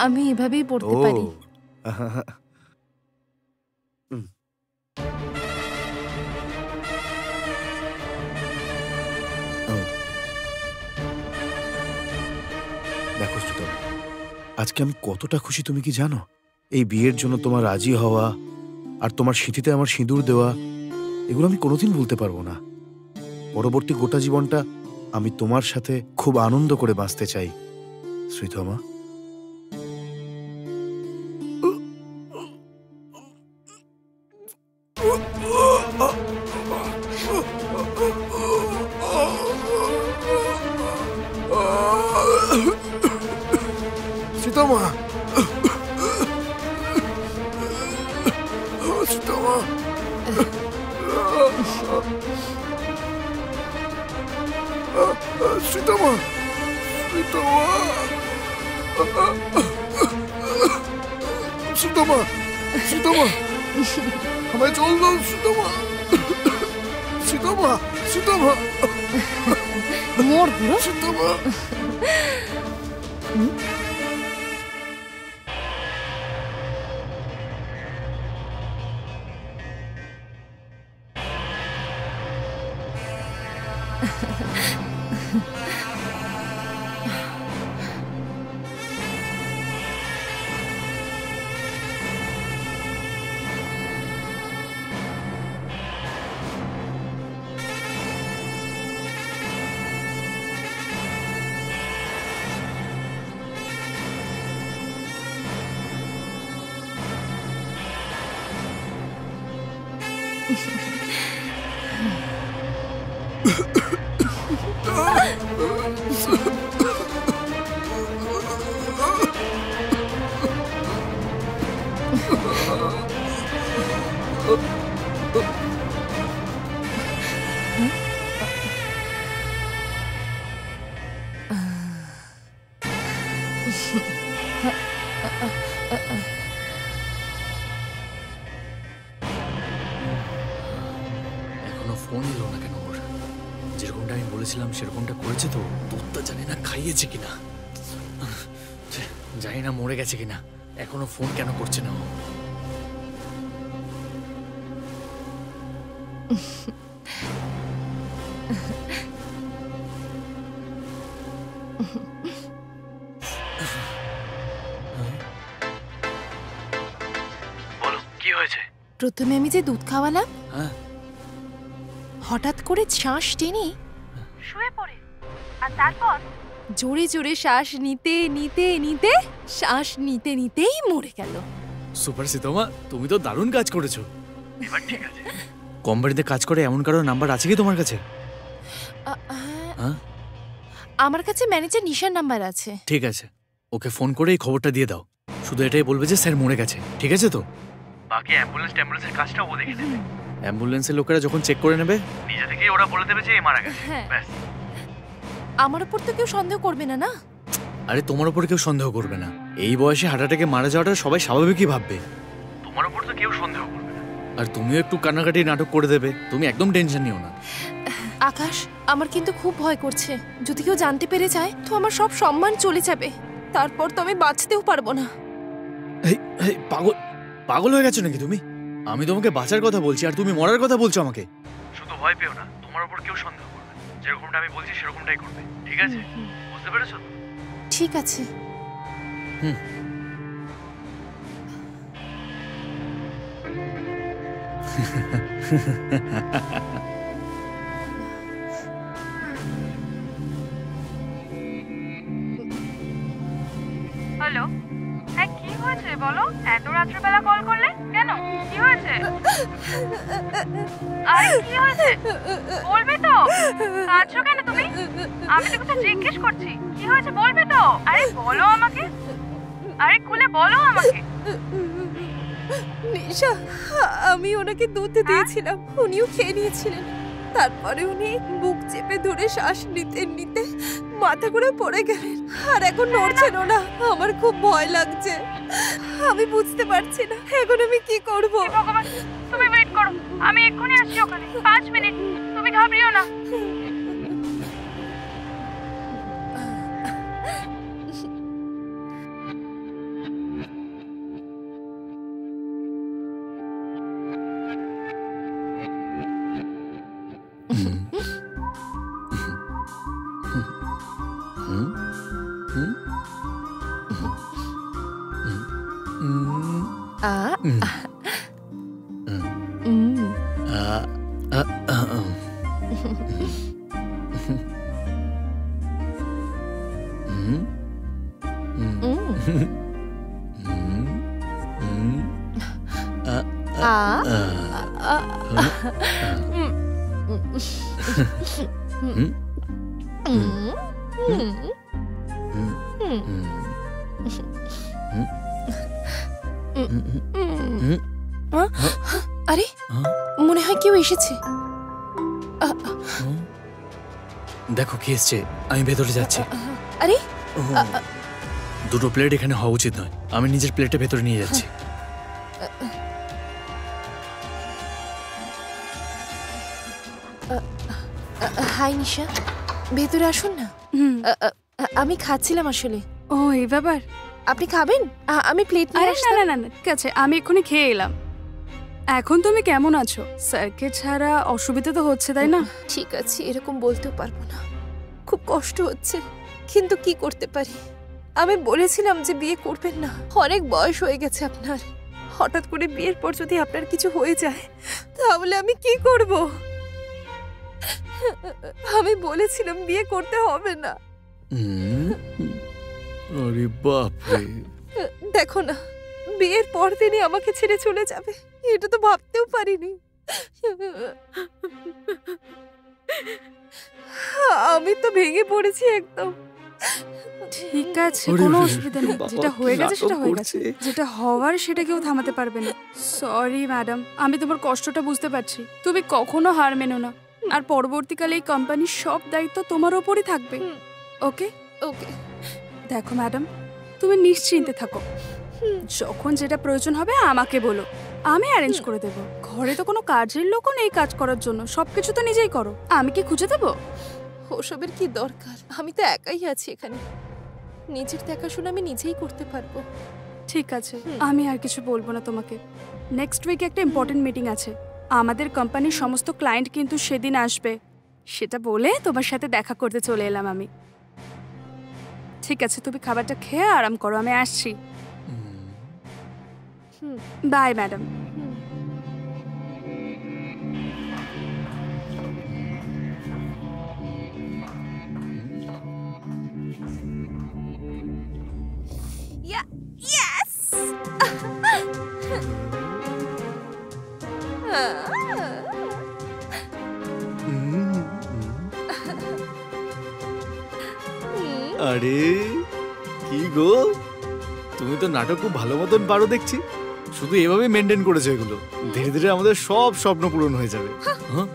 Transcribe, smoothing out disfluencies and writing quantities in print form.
আমি এভাবেই পড়তে পারি। দেখো শ্রীতম, আজকে আমি কতটা খুশি তুমি কি জানো? এই বিয়ের জন্য তোমার রাজি হওয়া আর তোমার সিঁথিতে আমার সিঁদুর দেওয়া, এগুলো আমি কোনোদিন ভুলতে পারবো না। পরবর্তী গোটা জীবনটা আমি তোমার সাথে খুব আনন্দ করে বাঁচতে চাই শ্রীতমা। শ্রীতমা, শ্রীতমা, শ্রীতমা, শ্রীতমা, শ্রীতমা, আমায় জল দাও শ্রীতমা, শ্রীতমা, শ্রীতমা, মোর বুড়ো শ্রীতমা। এখনো ফোন এলো না কেন ওর? যেরকমটা আমি বলেছিলাম সেরকমটা করেছে তো? দুধটা জানি না খাইয়েছে কিনা, জানি না মরে গেছে কিনা। এখনো ফোন কেন করছে না ও? বলো কি হয়েছে? প্রথমে আমি যে দুধ খাওয়ালাম, হ্যাঁ, হঠাৎ করে শ্বাস টেনে শুয়ে পড়ে, আর তারপর জোরে জোরে শ্বাস নিতে নিতে নিতে শ্বাস নিতে নিতেই মরে গেল। সুপার শ্রীতমা, তুমি তো দারুণ কাজ করেছো। এবার ঠিক আছে। কোম্পানিতে কাজ করে এমন কারো নাম্বার আছে কি তোমার কাছে? হ্যাঁ, আমার কাছে ম্যানেজার নিশার নাম্বার আছে। ঠিক আছে, ওকে ফোন করে এই খবরটা দিয়ে দাও। শুধু এটাই বলবে যে স্যার মরে গেছে, ঠিক আছে তো? বাকি অ্যাম্বুলেন্সের কাজটা ও দেখে নেবে। অ্যাম্বুলেন্সের লোকেরা যখন চেক করে নেবে নিজে থেকেই ওরা বলে দেবে যে এ মারা গেছে। ব্যাস। আমার উপর তো কেউ সন্দেহ করবে না, না? আরে তোমার উপর কেউ সন্দেহ করবে না। এই বয়সে হার্ট অ্যাটাকে মারা যাওয়াটা সবাই স্বাভাবিকই ভাববে। তোমার উপর তো কেউ সন্দেহ করবে না। আর তুমিও একটু কান্নাকাটি নাটক করে দেবে। তুমি একদম টেনশন নিও না। আকাশ, আমার কিন্তু খুব ভয় করছে। যদি কেউ জানতে পেরে যায় তো আমার সব সম্মান চলে যাবে। তারপর তো আমি বাঁচতেও পারবো না। এই পাগল হয়ে গেছো নাকি তুমি? আমি তোমাকে বাঁচার কথা বলছি আর তুমি মরার কথা বলছো আমাকে। শুধু ভয় পেও না, তোমার উপর কেউ সন্দেহ করবে। যেরকমটা আমি বলছি সেরকমটাই করবে, ঠিক আছে? বুঝতে পেরেছো? ঠিক আছে। হ্যালো, হ্যাঁ কি হয়েছে বলো? এত রাত্রিবেলা কল করলে কেন? কি হয়েছে? আরে কি হয়েছে বলবে তো? কাঁদছো কেন তুমি? আমি তো কথা জিজ্ঞেস করছি, কি হয়েছে বলবে তো? আরে বলো আমাকে, আরে খুলে বলো আমাকে। নিশা, আমি ওনাকে দুধ দিয়েছিলাম, উনিও খেয়ে নিয়েছিলেন। তারপরে উনি বুক চেপে ধরে শ্বাস নিতে নিতে মাথা ঘুরে পড়ে গেলেন, আর এখন নড়ছেন না। আমার খুব ভয় লাগছে, আমি বুঝতে পারছি না এখন আমি কি করব। ভগবান, তুমি ওয়েট করো, আমি এক্ষুনি আসছি ওখানে। 5 মিনিট, তুমি ঘাবড়িও না। আ হুম। উম, আ, আ, আ, আ। হুম। হুম। উম, হুম। হুম। আ, আ আ, আ হুম। উম, হুম। উম, উম, হুম। উম, হুম। উম, হুম। উম। হুম। আ, আরে হ্যাঁ? মনে হয় কেউ এসেছে। আ, হুম। দেখো কি এসছে, আমি ভেতরে যাচ্ছি। আরে ও, দুটো প্লেট এখানে হওয়া উচিত নয়, আমি নিজের প্লেটে ভেতরে নিয়ে যাচ্ছি। হাই নিশা, ভেতরে আসুন না। হুম। আমি খাচ্ছিলাম আসলে। ও এই ব্যাপার। আপনি খাবেন? আমি প্লেট নিয়ে আরে না আসতাম। না না না, ঠিক আছে, আমি এক্ষুনি খেয়ে এলাম। এখন তুমি কেমন আছো? স্যারকে ছাড়া অসুবিধা তো হচ্ছে, তাই না? ঠিক আছে, এরকম বলতেও পারবো না। খুব কষ্ট হচ্ছে, কিন্তু কি করতে পারি। আমি বলেছিলাম যে বিয়ে করবেন না, অনেক বয়স হয়ে গেছে আপনার। হঠাৎ করে বিয়ের পর যদি আপনার কিছু হয়ে যায় তাহলে আমি কি করব? আমি বলেছিলাম বিয়ে করতে হবে না। হুম। আরে বাপরে। দেখো না, বিয়ের পর দিনই আমাকে ছেড়ে চলে যাবে, এটা তো ভাবতেও পারিনি। আমি তো ভেঙে পড়েছি একদম। ঠিক আছে, ওরে কোনো বাবা, অসুবিধা নেই। বাবা, যেটা কি হয়ে গেছে সেটা নাটক হয়ে গেছে। করছে। যেটা হওয়ার সেটা কেউ থামাতে পারবে না। সরি ম্যাডাম, আমি তোমার কষ্টটা বুঝতে পারছি। তুমি কখনো হার মেনো না, আর পরবর্তীকালে এই কোম্পানির সব দায়িত্ব তোমার ওপরই থাকবে। হুম। ওকে? ওকে। দেখো ম্যাডাম, তুমি নিশ্চিন্তে থাকো। যখন যেটা প্রয়োজন হবে আমাকে বলো, আমি অ্যারেঞ্জ করে দেবো। ঘরে তো কোনো কাজের লোকও নেই কাজ করার জন্য, সবকিছু তো নিজেই করো। আমি কি খুঁজে দেবো? ওসবের কি দরকার? আমি তো একাই আছি এখানে, নিজের দেখাশোনা আমি নিজেই করতে পারবো। ঠিক আছে, হুম। আমি আর কিছু বলবো না তোমাকে। নেক্সট উইকে একটা ইম্পর্টেন্ট মিটিং আছে। আমাদের কোম্পানির সমস্ত ক্লায়েন্ট কিন্তু সেদিন আসবে। সেটা বলে তোমার সাথে দেখা করতে চলে এলাম আমি। ঠিক আছে, তুমি খাবারটা খেয়ে আরাম করো, আমি আসছি। হুম। Bye madam. হুম। Yes! আরে কি গো, তুমি তো নাটক খুব ভালো মতন পারো দেখছি। শুধু এভাবে মেনটেন করেছো এগুলো, ধীরে ধীরে আমাদের সব স্বপ্ন পূরণ হয়ে যাবে। হ্যাঁ?